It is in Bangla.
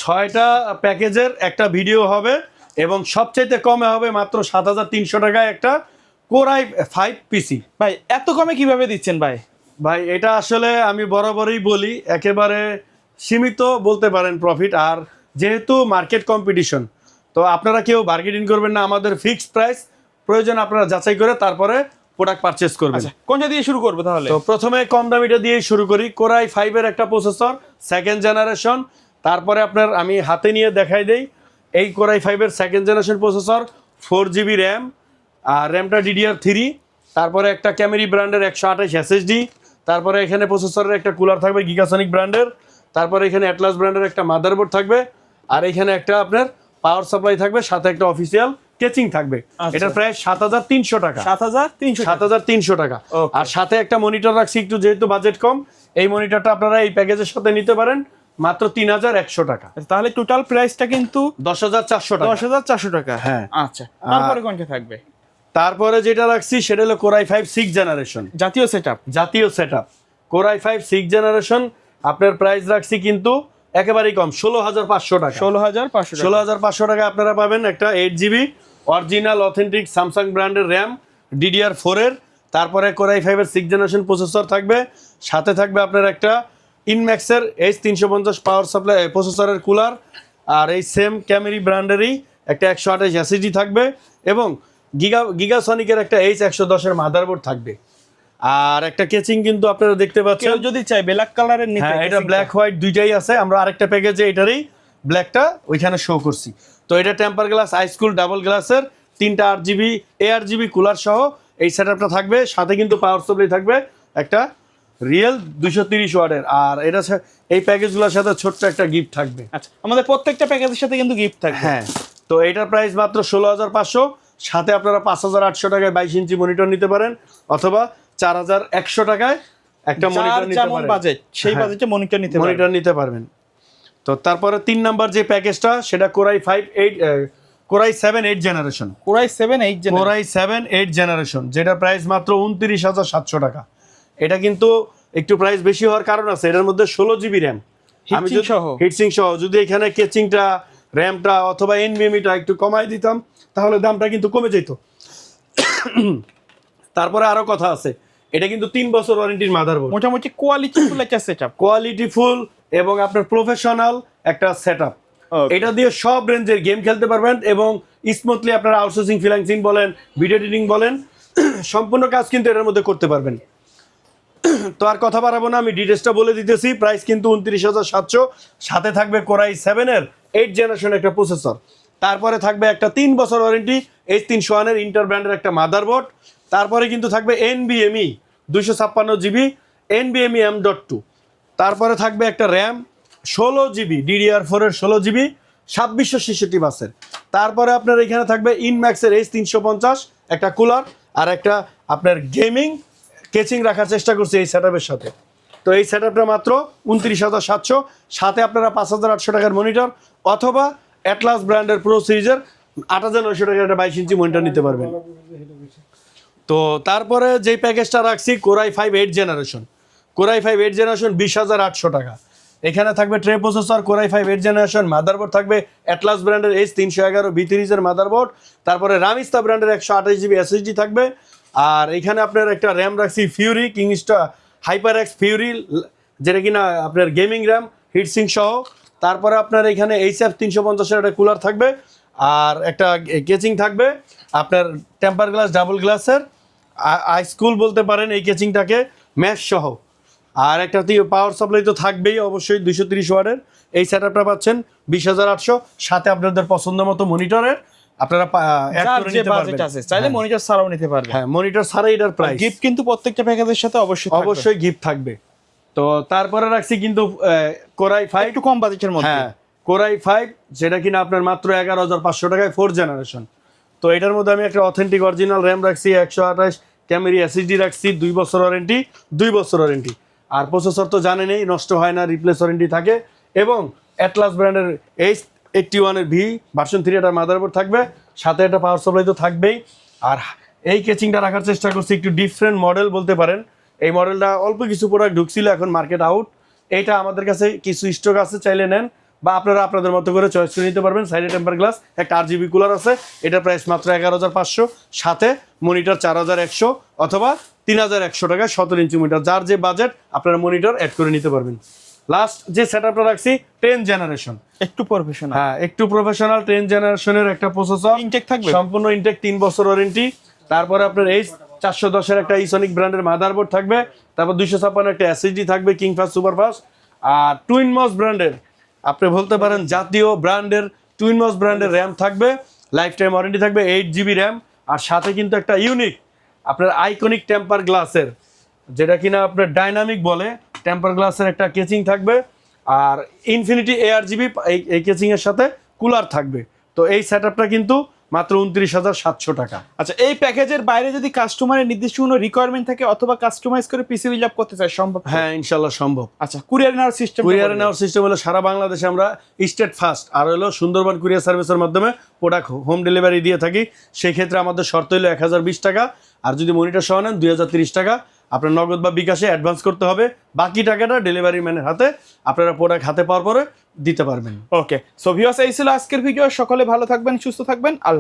6টা প্যাকেজের একটা ভিডিও হবে এবং সবচাইতে কমে হবে মাত্র 7300 টাকায় একটা কোরাই 5 পিসি। ভাই এত কমে কিভাবে দিচ্ছেন ভাই? ভাই এটা আসলে আমি বরাবরই বলি একেবারে সীমিত বলতে পারেন প্রফিট, আর যেহেতু মার্কেট কম্পিটিশন তো আপনারা কেউ বার্গেনিং করবেন না, আমাদের ফিক্সড প্রাইস, প্রয়োজন আপনারা যাচাই করে তারপরে প্রোডাক্ট পারচেস করবেন। আচ্ছা, কোনটা দিয়ে শুরু করবো তাহলে? তো প্রথমে কম দামিটা দিয়ে শুরু করি। কোরাই 5 এর একটা প্রসেসর, সেকেন্ড জেনারেশন। তারপরে আপনার আমি হাতে নিয়ে দেখাই দেই, এই কোরাই 5 এর second generation processor, 4GB RAM, আর র্যামটা DDR3। তারপরে একটা ক্যামেরি ব্র্যান্ডের 128 SSD। তারপরে এখানে প্রসেসরের একটা কুলার থাকবে গিগাসনিক ব্র্যান্ডের। তারপরে এখানে অ্যাটলাস ব্র্যান্ডের একটা মাদারবোর্ড থাকবে, আর এখানে একটা আপনার পাওয়ার সাপ্লাই থাকবে, সাথে একটা অফিসিয়াল কেচিং থাকবে। এটা প্রায় 7300 টাকা। 7300 টাকা। আর সাথে একটা মনিটর রাখছি, একটু যেহেতু বাজেট কম, এই মনিটরটা আপনারা এই প্যাকেজের সাথে নিতে পারেন মাত্র 3100 টাকা। তাহলে টোটাল প্রাইসটা কিন্তু 10400 টাকা। 10400 টাকা। হ্যাঁ। আচ্ছা, তারপরে কোনটা থাকবে? তারপরে যেটা রাখছি সেটা হলো কোরাই 5 6 জেনারেশন, জাতীয় সেটআপ। জাতীয় সেটআপ কোরাই 5 6 জেনারেশন। আপনার প্রাইস রাখছি কিন্তু একেবারেই কম, 16500 টাকা। 16500 টাকা আপনারা পাবেন একটা 8GB অরিজিনাল অথেন্টিক স্যামসাং ব্র্যান্ডের র্যাম, DDR4 এর। তারপরে কোরাই 5 এর 6 জেনারেশন প্রসেসর থাকবে, সাথে থাকবে আপনার একটা ইনম্যাক্সের H350 পাওয়ার সাপ্লাই প্রসেসরের কুলার, আর এই সেম ক্যামেরি ব্র্যান্ডেরই একটা 128 SSD থাকবে, এবং গিগাসনিকের একটা H110 এর মাদারবোর্ড থাকবে। আর একটা কেচিং কিন্তু আপনারা দেখতে পাচ্ছেন, কেউ যদি চাই ব্ল্যাক কালারের নিতে, হ্যাঁ এটা ব্ল্যাক হোয়াইট দুইটাই আছে। আমরা আরেকটা প্যাকেজে এটারই ব্ল্যাকটা ওইখানে শো করছি। তো এটা টেম্পার গ্লাস আইস্কুল ডাবল গ্লাসের 3টা 8GB ARGB কুলার সহ এই সেটআপটা থাকবে। সাথে কিন্তু পাওয়ার সাপ্লাই থাকবে একটা রিয়েল 230 ওয়াটের। আর এটা এই প্যাকেজগুলোর সাথে ছোট্ট একটা গিফট থাকবে। আচ্ছা, আমাদের প্রত্যেকটা প্যাকেজের সাথে কিন্তু গিফট থাকবে। হ্যাঁ, তো এটার প্রাইস মাত্র 16500। সাথে আপনারা 5800 টাকায় 22 ইঞ্চি মনিটর নিতে পারেন, অথবা 4100 টাকায় একটা মনিটর নিতে পারেন। বাজেট সেই বাজেটে মনিটর নিতে পারবেন। তো তারপরে 3 নাম্বার যে প্যাকেজটা সেটা কোরাই 7 8 জেনারেশন। কোরাই 7 8 জেনারেশন, যেটা প্রাইস মাত্র 29700 টাকা। এটা কিন্তু একটু প্রাইস বেশি হওয়ার কারণ আছে, এটার মধ্যে 16GB র্যাম, হিটসিং সহ। যদি এখানে কেচিংটা, র্যামটা অথবা এনভিএমইটা একটু কমাই দিতাম তাহলে দামটা কিন্তু কমে যেত। তারপরে আরো কথা আছে, এটা কিন্তু 3 বছর ওয়ারেন্টির মাদারবোর্ড, মোটামুটি কোয়ালিটিফুল একটা সেটআপ, কোয়ালিটিফুল এবং আপনার প্রফেশনাল একটা সেটআপ। এটা দিয়ে সব রেঞ্জের গেম খেলতে পারবেন এবং স্মুথলি আপনারা আউটসোর্সিং, ফ্রিল্যান্সিং বলেন, ভিডিও এডিটিং বলেন, সম্পূর্ণ কাজ কিন্তু এটার মধ্যে করতে পারবেন। তো আর কথা বাড়াবো না, আমি ডিটেলসটা বলে দিতেছি। প্রাইস কিন্তু 29700। সাথে থাকবে কোরাই 7 এর 8 জেনারেশন একটা প্রসেসর। তারপরে থাকবে একটা 3 বছর ওয়ারেন্টি H301 এর ইন্টার ব্র্যান্ডের একটা মাদারবোর্ড। তারপরে কিন্তু থাকবে NVMe 256GB NVMe M.2। তারপরে থাকবে একটা র্যাম 16GB DDR4 এর 16GB 2666 বাসের। তারপরে আপনার এখানে থাকবে ইনম্যাক্সের H350 একটা কুলার, আর একটা আপনার গেমিং কেচিং রাখার চেষ্টা করছি এই সেটআপের সাথে। তো এই সেটআপটা মাত্র 29700। সাথে আপনারা 5800 টাকার মনিটর, অথবা অ্যাটলাস ব্র্যান্ডের প্রো সিরিজের 8900 টাকার একটা 22 ইঞ্চি মনিটর নিতে পারবেন। তো তারপরে যেই প্যাকেজটা রাখছি কোরাই 5 8 জেনারেশন, কোরাই 5 8 জেনারেশন 20800 টাকা। এখানে থাকবে tray processor, core i 5 8 generation, motherboard থাকবে অ্যাটলাস ব্র্যান্ডের H311 B3 এর মাদারবোর্ড। তারপরে রামিস্তা ব্র্যান্ডের 128GB SSD থাকবে। আর এখানে আপনার একটা র্যাম রাখছি ফিউরি কিংস্টার HyperX ফিউরি, যেটা কিনা আপনার গেমিং র্যাম, হিটসিং সহ। তারপরে আপনার এখানে HF350 এর একটা কুলার থাকবে, আর একটা কেচিং থাকবে আপনার টেম্পার গ্লাস ডাবল গ্লাসের আইস্কুল বলতে পারেন এই কেচিংটাকে, ম্যাশ সহ। আর একটা পাওয়ার সাপ্লাই তো থাকবেই অবশ্যই 230 ওয়াটের। এই সেটআপটা পাচ্ছেন 20800। সাথে আপনাদের পছন্দ মতো মনিটরের আপনারা চাইলে মনিটর ছাড়াও নিতে পারবেন। হ্যাঁ, মনিটর ছাড়াই এটার প্রাইস। গিফট কিন্তু প্রত্যেকটা প্যাকেজের সাথে অবশ্যই গিফট থাকবে। তো তারপরে রাখছি কিন্তু কোরাই 5 একটু কম বাজেটের মধ্যে। হ্যাঁ, কোরাই 5 যেটা কিনা আপনার মাত্র 11500 টাকায় 4 জেনারেশন। তো এটার মধ্যে আমি একটা অথেন্টিক অরিজিনাল র্যাম রাখছি 128 ক্যামেরি SSD রাখছি, 2 বছর ওয়ারেন্টি, 2 বছর ওয়ারেন্টি। আর প্রসেসর তো জানেনই নষ্ট হয় না, রিপ্লেস ওয়ারেন্টি থাকে। এবং অ্যাটলাস ব্র্যান্ডের H81 এর V ভার্সন 3 একটা মাদারবোর্ড থাকবে, সাথে একটা পাওয়ার সাপ্লাই তো থাকবেই। আর এই কেচিংটা রাখার চেষ্টা করছি একটু ডিফারেন্ট মডেল বলতে পারেন। এই মডেলটা অল্প কিছু প্রোডাক্ট ঢুকছিল, এখন মার্কেট আউট। এইটা আমাদের কাছে কিছু স্টক আছে, চাইলে নেন, বা আপনারা আপনাদের মতো করে চয়েস করে নিতে পারবেন। সাইডে টেম্পার গ্লাস, একটা RGB কুলার আছে, এটা প্রাইস মাত্র 11,500, সাথে মনিটর 4,100 অথবা 3,100 টাকায় 17 ইঞ্চি মনিটর, যার যে বাজেট আপনারা মনিটর অ্যাড করে নিতে পারবেন। লাস্ট যে সেটআপটা রাখছি 10 জেনারেশন, একটু প্রফেশনাল। হ্যাঁ একটু প্রফেশনাল 10 জেনারেশনের একটা প্রসেসর, ইনটেক থাকবে সম্পূর্ণ ইনটেক, 3 বছর ওয়ারেন্টি। তারপরে আপনার এই 410 এর একটা ইসোনিক ব্র্যান্ডের মাদারবোর্ড থাকবে, তারপর 256 একটা SSD থাকবে কিংফাস্ট সুপারফাস্ট, আর টুইনমস ব্র্যান্ডের, আপনি বলতে পারেন জাতীয় ব্র্যান্ডের টুইনমস ব্র্যান্ডের র্যাম থাকবে, লাইফ টাইম ওয়ারেন্টি থাকবে, 8GB র্যাম। আর সাথে কিন্তু একটা ইউনিক আপনার আইকনিক টেম্পার গ্লাসের, যেটা কিনা আপনার ডাইনামিক বলে, টেম্পার গ্লাসের একটা কেচিং থাকবে, আর ইনফিনিটি ARGB এই কেচিং এর সাথে কুলার থাকবে। তো এই সেটআপটা কিন্তু মাত্র 29,700 টাকা। আচ্ছা, এই প্যাকেজের বাইরে যদি কাস্টমারের নির্দিষ্ট কোনো রিকোয়ারমেন্ট থাকে অথবা কাস্টমাইজ করে পিসি বিল্ড আপ করতে চায়, সম্ভব? হ্যাঁ ইনশাল্লাহ সম্ভব। আচ্ছা, কুরিয়ার নেওয়ার সিস্টেম? কুরিয়ারে নেওয়ার সিস্টেম হলো সারা বাংলাদেশে আমরা স্টেট ফার্স্ট, আর হলো সুন্দরবন কুরিয়ার সার্ভিসের মাধ্যমে প্রোডাক্ট হোম ডেলিভারি দিয়ে থাকি। সেই ক্ষেত্রে আমাদের শর্ত হলো 1020 টাকা, আর যদি মনিটর সহ নেন 2030 টাকা আপনার নগদ বা বিকাশে অ্যাডভান্স করতে হবে। বাকি টাকাটা ডেলিভারি ম্যানের হাতে, আপনারা প্রোডাক্ট হাতে পাওয়ার পরে দিতে পারবেন। ওকে, সো ভিউয়ার্স, এই ছিল আজকের ভিডিও। সকলে ভালো থাকবেন, সুস্থ থাকবেন, আল্লাহ।